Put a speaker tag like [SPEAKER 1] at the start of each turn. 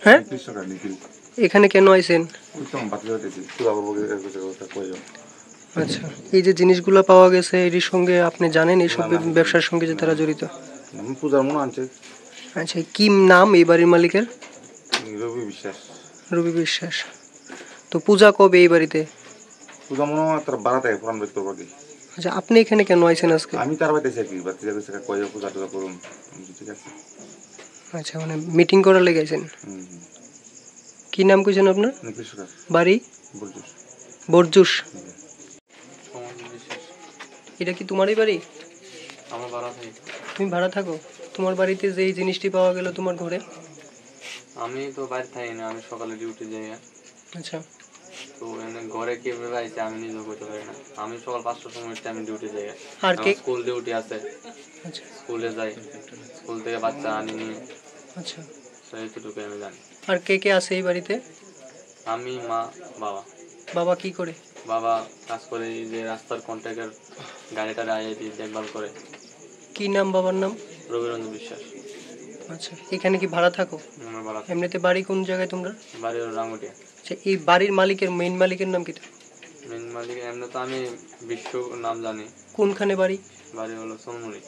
[SPEAKER 1] হ্যাঁ, এখানে কেন আইছেন? আচ্ছা, এই যে জিনিসগুলো পাওয়া গেছে এর সঙ্গে আপনি জানেন এইসব ব্যবসার সঙ্গে যে তারা জড়িত? আচ্ছা, কি নাম এই বাড়ির মালিকের?
[SPEAKER 2] রবি বিশ্বাস।
[SPEAKER 1] রবি বিশ্বাস। তো পূজা কবে এই বাড়িতে?
[SPEAKER 2] পূজা মনে হয় তার বাড়া থাকে পুরান বেদ করবো কি।
[SPEAKER 1] আচ্ছা, আপনি এখানে কেন আইছেন আজকে?
[SPEAKER 2] আমি তার বাড়িতে কি কয়ে পূজা টুজা করুন, ঠিক আছে।
[SPEAKER 1] আচ্ছা, মানে মিটিং করার লেগে আইছেন। কি নাম কইছেন আপনার? বাড়ি বরজুস। এটা কি তোমারই বাড়ি?
[SPEAKER 3] আমার ভাড়া থাকি।
[SPEAKER 1] তুমি ভাড়া থাকো? তোমার বাড়িতে যে এই জিনিসটি পাওয়া গেল তোমার ঘরে?
[SPEAKER 3] আমি তো বাড়ি থাকি না, আমি সকালে ডিউটি যাই।
[SPEAKER 1] আচ্ছা,
[SPEAKER 3] তো এনে ঘরে কিভাবে আইছে আমি নিজেও করতে পারি না। আমি সকাল 5টার সময় আমি ডিউটি যাই।
[SPEAKER 1] আর কে?
[SPEAKER 3] স্কুল ডিউটি আছে।
[SPEAKER 1] আচ্ছা,
[SPEAKER 3] স্কুলে যাই, স্কুল থেকে বাচ্চা আনি নিয়ে।
[SPEAKER 1] আচ্ছা,
[SPEAKER 3] এইটুকু আমি জানি।
[SPEAKER 1] আর কে কে আছে এই বাড়িতে?
[SPEAKER 3] আমি, মা, বাবা।
[SPEAKER 1] বাবা কি করে?
[SPEAKER 3] বাবা কাজ করে, এই যে রাস্তার কন্ট্রাক্টর গাড়িটা আইয়ে দিয়ে দেখভাল করে।
[SPEAKER 1] কি নাম বাবার নাম?
[SPEAKER 3] রবিরঞ্জন বিশ্বাস।
[SPEAKER 1] আচ্ছা, এখানে কি ভাড়া থাকো?
[SPEAKER 3] আমার ভাড়া।
[SPEAKER 1] এমনিতে বাড়ি কোন জায়গায় তোমরা?
[SPEAKER 3] বাড়ি হলো রাঙ্গুটিয়া।
[SPEAKER 1] আচ্ছা, এই বাড়ির মালিকের মেইন মালিকের নাম কি?
[SPEAKER 3] মেন মালিক এমনি তো আমি বিশ্ব নাম জানি।
[SPEAKER 1] কোনখানে বাড়ি?
[SPEAKER 3] বাড়ি হলো সোনমুড়ি।